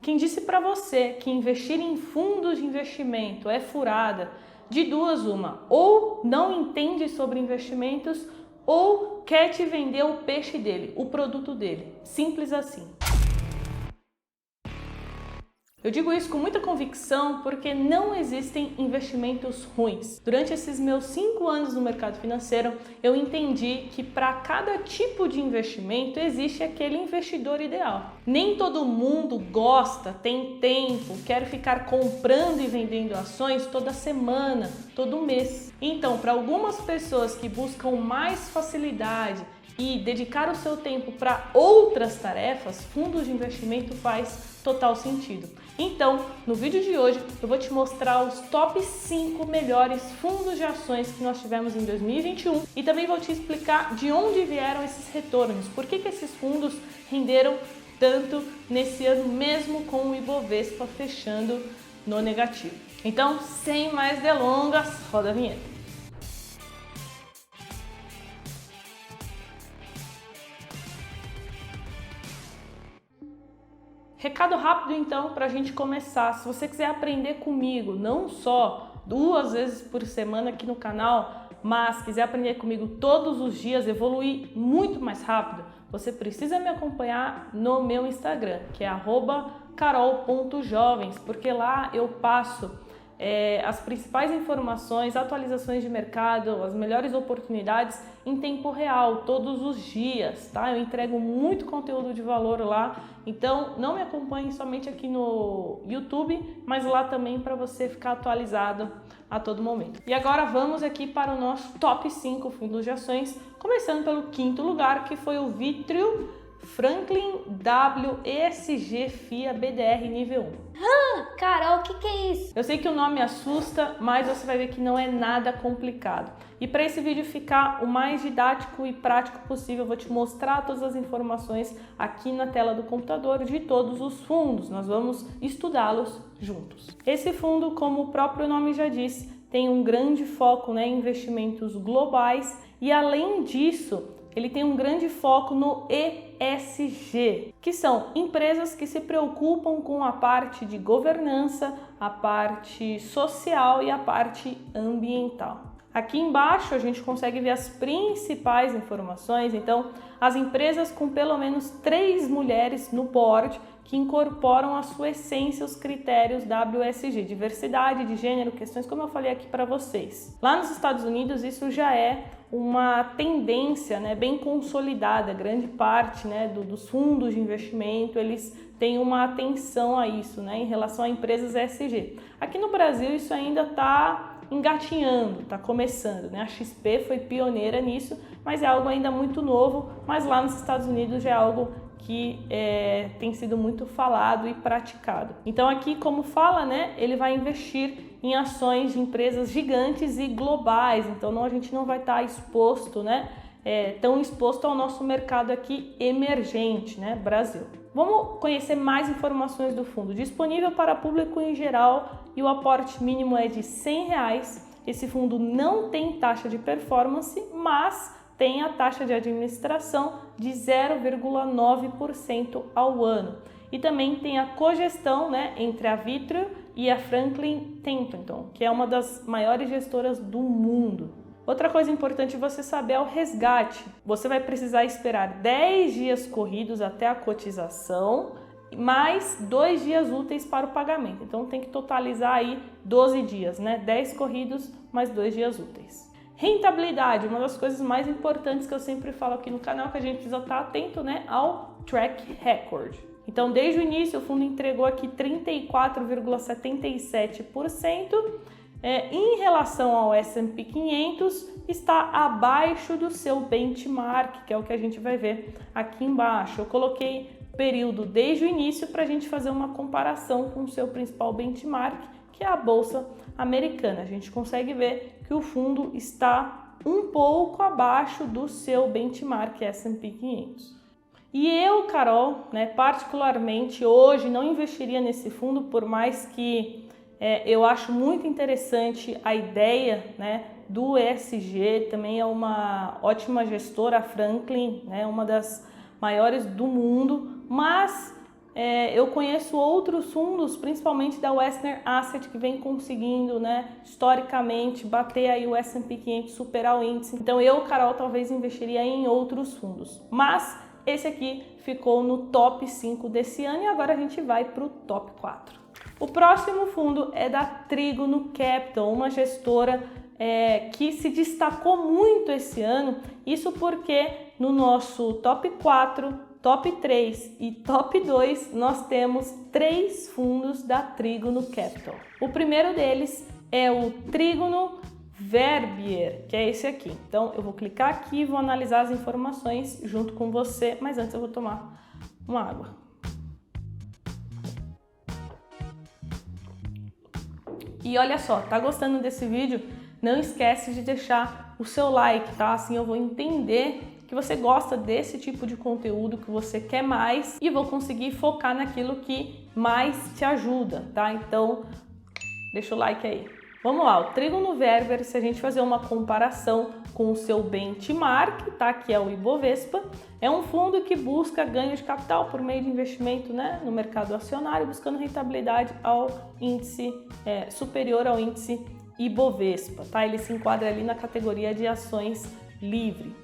Quem disse para você que investir em fundos de investimento é furada, de duas uma, ou não entende sobre investimentos ou quer te vender o peixe dele, o produto dele. Simples assim. Eu digo isso com muita convicção porque não existem investimentos ruins. Durante esses meus 5 anos no mercado financeiro, eu entendi que para cada tipo de investimento existe aquele investidor ideal. Nem todo mundo gosta, tem tempo, quer ficar comprando e vendendo ações toda semana, todo mês. Então, para algumas pessoas que buscam mais facilidade e dedicar o seu tempo para outras tarefas, fundos de investimento faz total sentido. Então, no vídeo de hoje, eu vou te mostrar os top 5 melhores fundos de ações que nós tivemos em 2021 e também vou te explicar de onde vieram esses retornos, por que esses fundos renderam tanto nesse ano mesmo com o Ibovespa fechando no negativo. Então, sem mais delongas, roda a vinheta. Recado rápido então para a gente começar. Se você quiser aprender comigo, não só 2 vezes por semana aqui no canal, mas quiser aprender comigo todos os dias, evoluir muito mais rápido, você precisa me acompanhar no meu Instagram, que é @carol.jovens, porque lá eu passo as principais informações, atualizações de mercado, as melhores oportunidades em tempo real, todos os dias, tá? Eu entrego muito conteúdo de valor lá, então não me acompanhe somente aqui no YouTube, mas lá também para você ficar atualizado a todo momento. E agora vamos aqui para o nosso top 5 fundos de ações, começando pelo 5º lugar, que foi o Vitrio Franklin W ESG FIA BDR nível 1. Carol, o que é isso? Eu sei que o nome assusta, mas você vai ver que não é nada complicado. E para esse vídeo ficar o mais didático e prático possível, eu vou te mostrar todas as informações aqui na tela do computador de todos os fundos. Nós vamos estudá-los juntos. Esse fundo, como o próprio nome já diz, tem um grande foco em investimentos globais e, além disso, ele tem um grande foco no ESG, que são empresas que se preocupam com a parte de governança, a parte social e a parte ambiental. Aqui embaixo a gente consegue ver as principais informações, então as empresas com pelo menos 3 mulheres no board que incorporam a sua essência os critérios WSG, diversidade de gênero, questões como eu falei aqui para vocês. Lá nos Estados Unidos isso já é uma tendência bem consolidada, grande parte dos fundos de investimento eles têm uma atenção a isso em relação a empresas ESG. Aqui no Brasil isso ainda está engatinhando, está começando, A XP foi pioneira nisso, mas é algo ainda muito novo, mas lá nos Estados Unidos já é algo que tem sido muito falado e praticado. Então aqui, como fala, ele vai investir em ações de empresas gigantes e globais, então a gente não vai estar exposto, tão exposto ao nosso mercado aqui emergente, Brasil. Vamos conhecer mais informações do fundo. Disponível para público em geral e o aporte mínimo é de R$100. Esse fundo não tem taxa de performance, mas tem a taxa de administração de 0,9% ao ano. E também tem a cogestão entre a Vitrio e a Franklin Templeton, que é uma das maiores gestoras do mundo. Outra coisa importante você saber é o resgate. Você vai precisar esperar 10 dias corridos até a cotização, mais 2 dias úteis para o pagamento. Então tem que totalizar aí 12 dias, 10 corridos mais 2 dias úteis. Rentabilidade, uma das coisas mais importantes que eu sempre falo aqui no canal, que a gente precisa estar atento ao track record. Então, desde o início, o fundo entregou aqui 34,77%. Em relação ao S&P 500, está abaixo do seu benchmark, que é o que a gente vai ver aqui embaixo. Eu coloquei período desde o início para a gente fazer uma comparação com o seu principal benchmark, que é a Bolsa Americana. A gente consegue ver que o fundo está um pouco abaixo do seu benchmark S&P 500. E eu, Carol, particularmente hoje não investiria nesse fundo, por mais que eu acho muito interessante a ideia do ESG, também é uma ótima gestora, a Franklin, uma das maiores do mundo, mas eu conheço outros fundos, principalmente da Western Asset, que vem conseguindo, né, historicamente, bater aí o S&P 500, superar o índice. Então eu, Carol, talvez investiria em outros fundos. Mas esse aqui ficou no top 5 desse ano e agora a gente vai para o top 4. O próximo fundo é da Trígono Capital, uma gestora que se destacou muito esse ano. Isso porque no nosso top 4, top 3 e top 2 nós temos 3 fundos da Trígono Capital. O primeiro deles é o Trígono Verbier, que é esse aqui. Então eu vou clicar aqui e vou analisar as informações junto com você, mas antes eu vou tomar uma água. E olha só, tá gostando desse vídeo? Não esquece de deixar o seu like, tá? Assim eu vou entender que você gosta desse tipo de conteúdo, que você quer mais e vou conseguir focar naquilo que mais te ajuda, tá? Então, deixa o like aí. Vamos lá, o Trígono Verbier, se a gente fazer uma comparação com o seu benchmark, tá? Que é o Ibovespa, é um fundo que busca ganho de capital por meio de investimento, né, no mercado acionário, buscando rentabilidade ao índice superior ao índice Ibovespa, tá? Ele se enquadra ali na categoria de ações livre.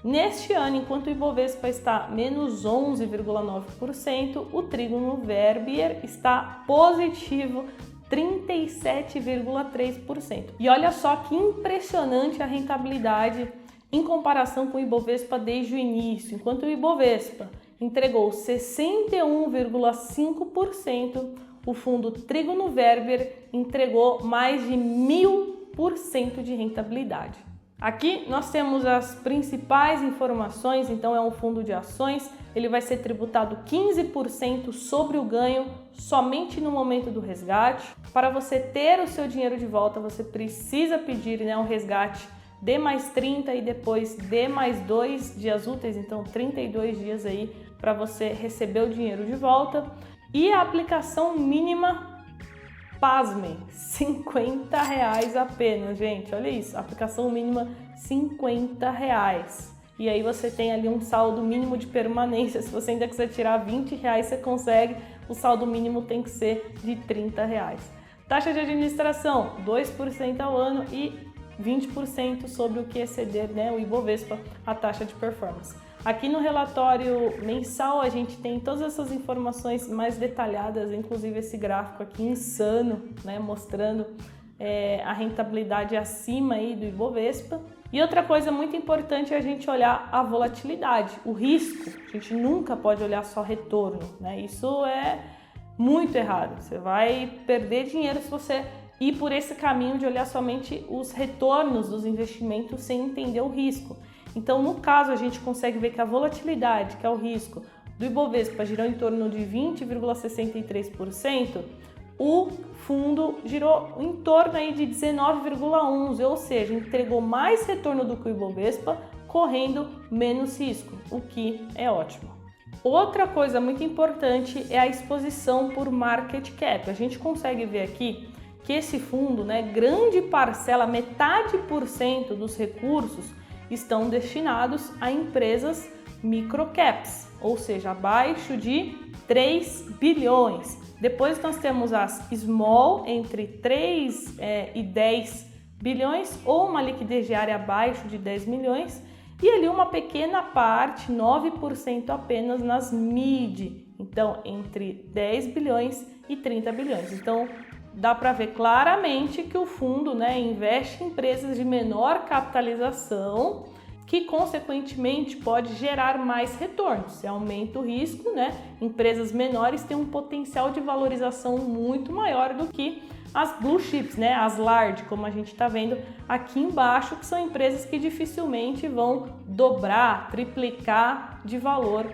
Neste ano, enquanto o Ibovespa está menos 11,9%, o Trígono Verbier está positivo 37,3%. E olha só que impressionante a rentabilidade em comparação com o Ibovespa desde o início. Enquanto o Ibovespa entregou 61,5%, o fundo Trígono Verbier entregou mais de 1000% de rentabilidade. Aqui nós temos as principais informações. Então é um fundo de ações, ele vai ser tributado 15% sobre o ganho somente no momento do resgate. Para você ter o seu dinheiro de volta, você precisa pedir, né, um resgate D mais 30 e depois D mais 2 dias úteis, então 32 dias aí para você receber o dinheiro de volta. E a aplicação mínima, pasmem, R$50 apenas, gente, olha isso, aplicação mínima R$50. E aí você tem ali um saldo mínimo de permanência. Se você ainda quiser tirar R$20, você consegue, o saldo mínimo tem que ser de R$30. Taxa de administração, 2% ao ano e 20% sobre o que exceder, né, o Ibovespa, a taxa de performance. Aqui no relatório mensal a gente tem todas essas informações mais detalhadas, inclusive esse gráfico aqui insano, né, mostrando a rentabilidade acima aí do Ibovespa. E outra coisa muito importante é a gente olhar a volatilidade, o risco. A gente nunca pode olhar só retorno, né? Isso é muito errado. Você vai perder dinheiro se você ir por esse caminho de olhar somente os retornos dos investimentos sem entender o risco. Então, no caso, a gente consegue ver que a volatilidade, que é o risco do Ibovespa, girou em torno de 20,63%, o fundo girou em torno aí de 19,11%, ou seja, entregou mais retorno do que o Ibovespa, correndo menos risco, o que é ótimo. Outra coisa muito importante é a exposição por market cap. A gente consegue ver aqui que esse fundo, né, grande parcela, metade por cento dos recursos estão destinados a empresas microcaps, ou seja, abaixo de 3 bilhões. Depois nós temos as small, entre 3 e 10 bilhões, ou uma liquidez diária abaixo de 10 milhões, e ali uma pequena parte, 9% apenas nas mid, então entre 10 bilhões e 30 bilhões. Então dá para ver claramente que o fundo, né, investe em empresas de menor capitalização, que consequentemente pode gerar mais retorno. Se aumenta o risco, né, empresas menores têm um potencial de valorização muito maior do que as blue chips, né, as large, como a gente está vendo aqui embaixo, que são empresas que dificilmente vão dobrar, triplicar de valor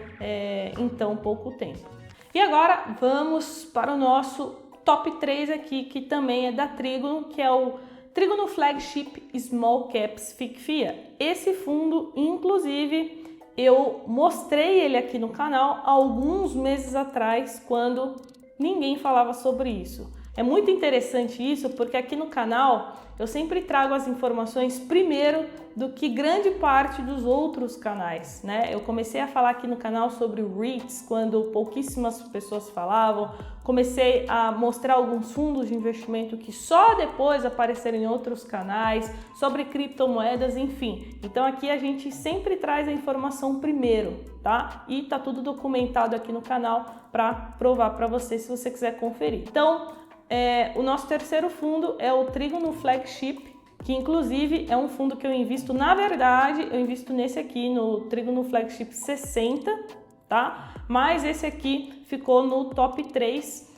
em tão pouco tempo. E agora vamos para o nosso top 3 aqui, que também é da Trígono, que é o Trígono Flagship Small Caps FICFIA. Esse fundo, inclusive, eu mostrei ele aqui no canal há alguns meses atrás, quando ninguém falava sobre isso. É muito interessante isso porque aqui no canal eu sempre trago as informações primeiro do que grande parte dos outros canais, né? Eu comecei a falar aqui no canal sobre o REITs quando pouquíssimas pessoas falavam, comecei a mostrar alguns fundos de investimento que só depois apareceram em outros canais, sobre criptomoedas, enfim. Então aqui a gente sempre traz a informação primeiro, tá? E tá tudo documentado aqui no canal para provar para você se você quiser conferir. Então, o nosso terceiro fundo é o Trígono Flagship, que inclusive é um fundo que eu invisto, na verdade, eu invisto nesse aqui, no Trígono Flagship 60, tá? Mas esse aqui ficou no top 3,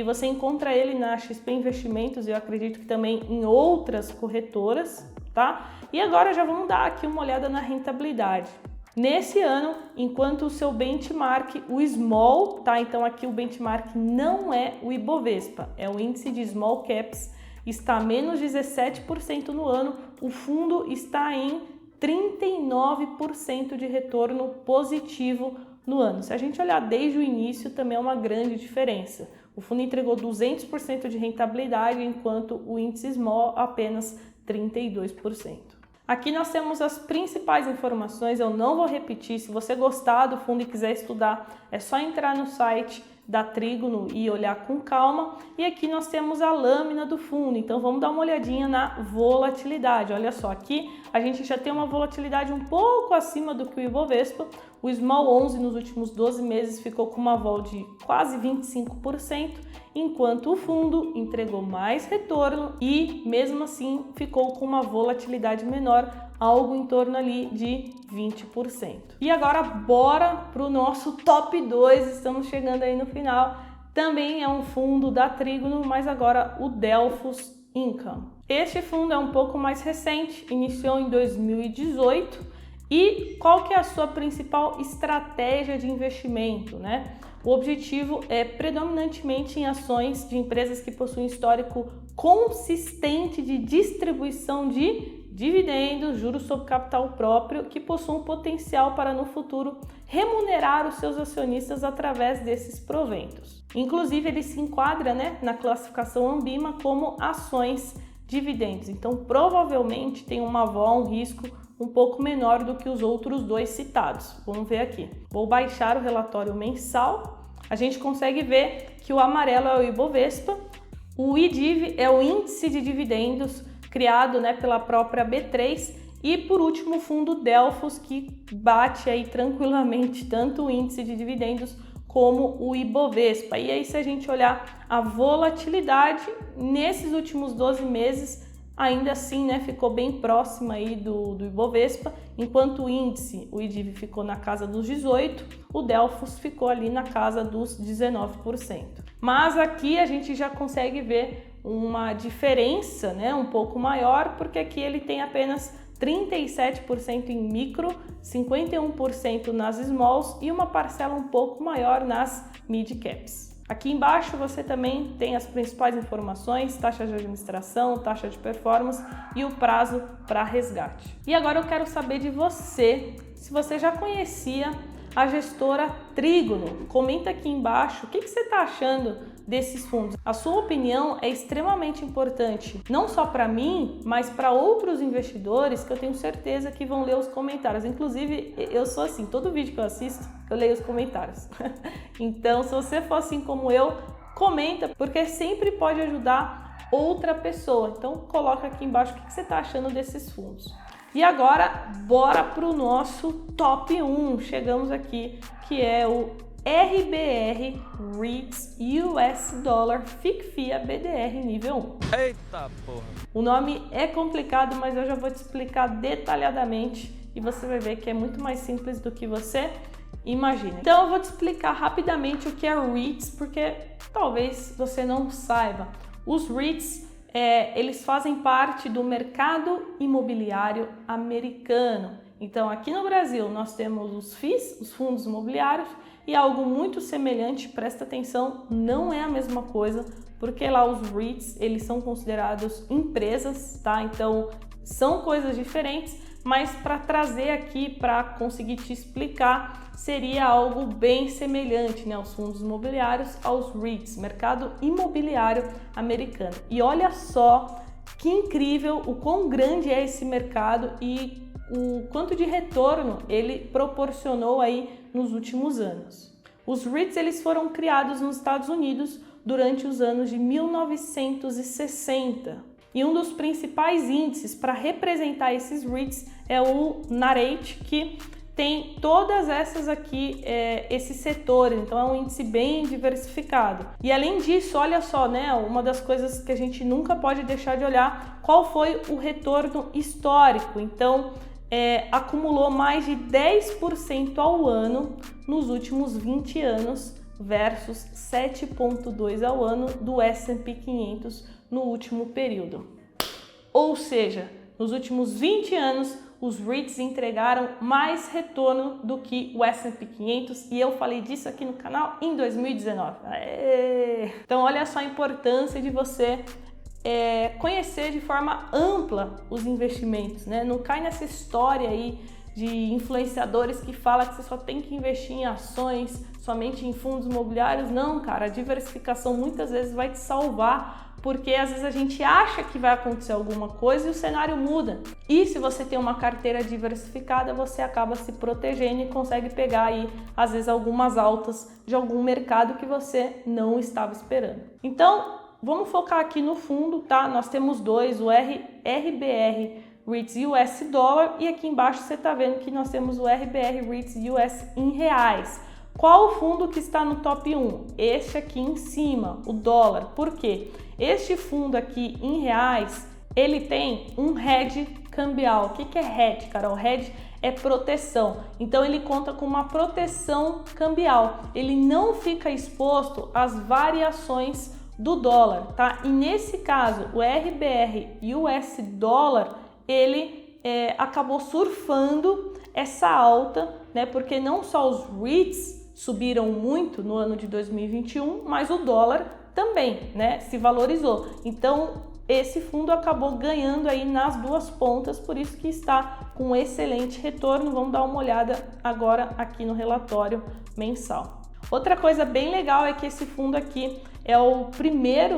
você encontra ele na XP Investimentos e eu acredito que também em outras corretoras, tá? E agora já vamos dar aqui uma olhada na rentabilidade. Nesse ano, enquanto o seu benchmark, o Small, tá? Então aqui o benchmark não é o Ibovespa, é o índice de Small Caps, está a menos 17% no ano, o fundo está em 39% de retorno positivo no ano. Se a gente olhar desde o início, também é uma grande diferença. O fundo entregou 200% de rentabilidade, enquanto o índice Small apenas 32%. Aqui nós temos as principais informações, eu não vou repetir, se você gostar do fundo e quiser estudar, é só entrar no site da Trígono e olhar com calma. E aqui nós temos a lâmina do fundo, então vamos dar uma olhadinha na volatilidade. Olha só, aqui a gente já tem uma volatilidade um pouco acima do que o Ibovespa. O Small 11 nos últimos 12 meses ficou com uma vol de quase 25%, enquanto o fundo entregou mais retorno e mesmo assim ficou com uma volatilidade menor, algo em torno ali de 20%. E agora bora para o nosso top 2, estamos chegando aí no final. Também é um fundo da Trígono, mas agora o Delphos Income. Este fundo é um pouco mais recente, iniciou em 2018. E qual que é a sua principal estratégia de investimento, né? O objetivo é predominantemente em ações de empresas que possuem histórico consistente de distribuição de dividendos, juros sobre capital próprio, que possuem potencial para no futuro remunerar os seus acionistas através desses proventos. Inclusive, ele se enquadra, né, na classificação Ambima como ações dividendos. Então, provavelmente tem uma vol, um risco um pouco menor do que os outros dois citados. Vamos ver aqui. Vou baixar o relatório mensal. A gente consegue ver que o amarelo é o Ibovespa, o IDIV é o índice de dividendos criado, né, pela própria B3 e por último o fundo Delphos, que bate aí tranquilamente tanto o índice de dividendos como o Ibovespa. E aí, se a gente olhar a volatilidade nesses últimos 12 meses, ainda assim, né, ficou bem próxima aí do Ibovespa, enquanto o índice, o IDIV, ficou na casa dos 18%, o Delphos ficou ali na casa dos 19%. Mas aqui a gente já consegue ver uma diferença, né, um pouco maior, porque aqui ele tem apenas 37% em micro, 51% nas smalls e uma parcela um pouco maior nas mid caps. Aqui embaixo você também tem as principais informações, taxa de administração, taxa de performance e o prazo para resgate. E agora eu quero saber de você, se você já conhecia a gestora Trígono. Comenta aqui embaixo o que você está achando desses fundos. A sua opinião é extremamente importante, não só para mim, mas para outros investidores que eu tenho certeza que vão ler os comentários. Inclusive, eu sou assim, todo vídeo que eu assisto, eu leio os comentários. Então, se você for assim como eu, comenta, porque sempre pode ajudar outra pessoa. Então, coloca aqui embaixo o que você está achando desses fundos. E agora, bora para o nosso top 1. Chegamos aqui, que é o RBR REITs US Dollar FICFIA BDR nível 1. Eita porra! O nome é complicado, mas eu já vou te explicar detalhadamente e você vai ver que é muito mais simples do que você imagina. Então eu vou te explicar rapidamente o que é REITs, porque talvez você não saiba. Os REITs, eles fazem parte do mercado imobiliário americano. Então aqui no Brasil nós temos os FIIs, os fundos imobiliários, e algo muito semelhante, presta atenção, não é a mesma coisa, porque lá os REITs, eles são considerados empresas, tá? Então são coisas diferentes, mas para trazer aqui para conseguir te explicar, seria algo bem semelhante, né, os fundos imobiliários aos REITs, mercado imobiliário americano. E olha só que incrível o quão grande é esse mercado e o quanto de retorno ele proporcionou aí nos últimos anos. Os REITs eles foram criados nos Estados Unidos durante os anos de 1960. E um dos principais índices para representar esses REITs é o Nareit, que tem todas essas aqui, esses setores, então é um índice bem diversificado. E além disso, olha só, né, uma das coisas que a gente nunca pode deixar de olhar, qual foi o retorno histórico. Então, acumulou mais de 10% ao ano nos últimos 20 anos, versus 7,2% ao ano do S&P 500 no último período. Ou seja, nos últimos 20 anos, os REITs entregaram mais retorno do que o S&P 500 e eu falei disso aqui no canal em 2019. Então olha só a importância de você conhecer de forma ampla os investimentos, né? Não cai nessa história aí de influenciadores que fala que você só tem que investir em ações, somente em fundos imobiliários. Não, cara, a diversificação muitas vezes vai te salvar, porque às vezes a gente acha que vai acontecer alguma coisa e o cenário muda. E se você tem uma carteira diversificada, você acaba se protegendo e consegue pegar aí, às vezes, algumas altas de algum mercado que você não estava esperando. Então, vamos focar aqui no fundo, tá? Nós temos dois, o RBR REITs US dólar e aqui embaixo você está vendo que nós temos o RBR REITs US em reais. Qual o fundo que está no top 1? Este aqui em cima, o dólar. Por quê? Este fundo aqui em reais, ele tem um hedge cambial. O que é hedge, cara? O hedge é proteção. Então ele conta com uma proteção cambial. Ele não fica exposto às variações do dólar, tá? E nesse caso, o RBR US dólar, ele acabou surfando essa alta, né? Porque não só os REITs subiram muito no ano de 2021, mas o dólar também, né, se valorizou. Então, esse fundo acabou ganhando aí nas duas pontas, por isso que está com excelente retorno. Vamos dar uma olhada agora aqui no relatório mensal. Outra coisa bem legal é que esse fundo aqui é o primeira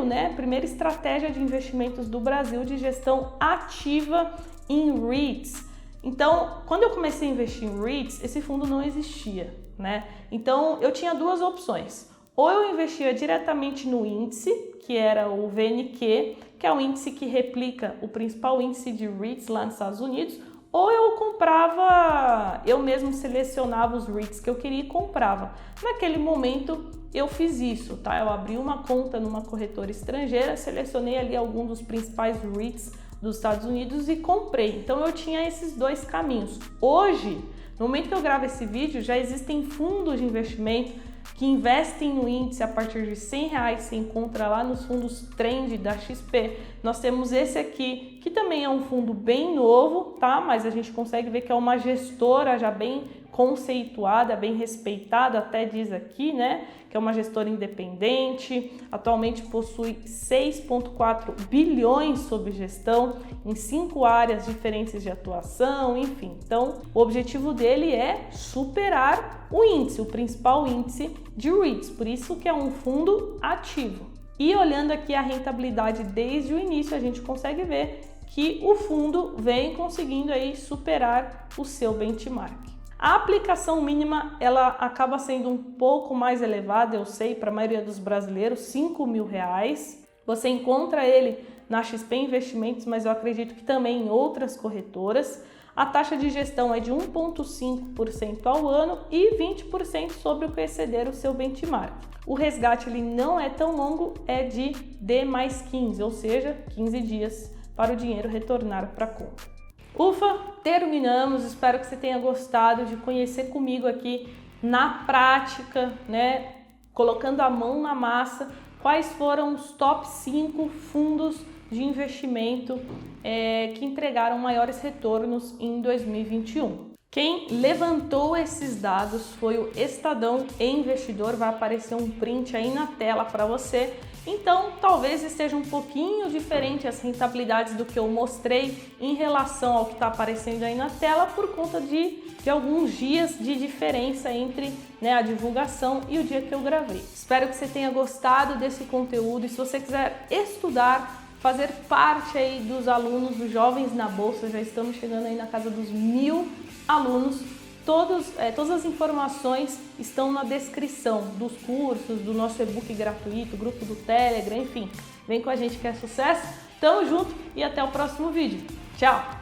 estratégia de investimentos do Brasil de gestão ativa em REITs. Então, quando eu comecei a investir em REITs, esse fundo não existia, né? Então, eu tinha duas opções. Ou eu investia diretamente no índice, que era o VNQ, que é o índice que replica o principal índice de REITs lá nos Estados Unidos, ou eu comprava, eu mesmo selecionava os REITs que eu queria e comprava. Naquele momento, eu fiz isso, tá? Eu abri uma conta numa corretora estrangeira, selecionei ali alguns dos principais REITs dos Estados Unidos e comprei. Então eu tinha esses dois caminhos. Hoje, no momento que eu gravo esse vídeo, já existem fundos de investimento que investem no índice a partir de R$100, você encontra lá nos fundos Trend da XP. Nós temos esse aqui, que também é um fundo bem novo, tá? Mas a gente consegue ver que é uma gestora já bem conceituada, bem respeitada, até diz aqui, né? Que é uma gestora independente, atualmente possui 6,4 bilhões sob gestão em 5 áreas diferentes de atuação, enfim. Então, o objetivo dele é superar o índice, o principal índice de REITs, por isso que é um fundo ativo. E olhando aqui a rentabilidade desde o início, a gente consegue ver que o fundo vem conseguindo aí superar o seu benchmark. A aplicação mínima, ela acaba sendo um pouco mais elevada, eu sei, para a maioria dos brasileiros, R$5.000. Você encontra ele na XP Investimentos, mas eu acredito que também em outras corretoras. A taxa de gestão é de 1,5% ao ano e 20% sobre o que exceder o seu benchmark. O resgate ele não é tão longo, é de D+15, ou seja, 15 dias para o dinheiro retornar para a conta. Ufa, terminamos. Espero que você tenha gostado de conhecer comigo aqui na prática, né? Colocando a mão na massa, quais foram os top 5 fundos de investimento que entregaram maiores retornos em 2021. Quem levantou esses dados foi o Estadão Investidor, vai aparecer um print aí na tela para você. Então, talvez esteja um pouquinho diferente as rentabilidades do que eu mostrei em relação ao que está aparecendo aí na tela por conta de alguns dias de diferença entre a divulgação e o dia que eu gravei. Espero que você tenha gostado desse conteúdo e se você quiser estudar, fazer parte aí dos alunos, dos Jovens na Bolsa, já estamos chegando aí na casa dos 1000 alunos. Todas as informações estão na descrição dos cursos, do nosso e-book gratuito, grupo do Telegram, enfim. Vem com a gente que é sucesso. Tamo junto e até o próximo vídeo. Tchau!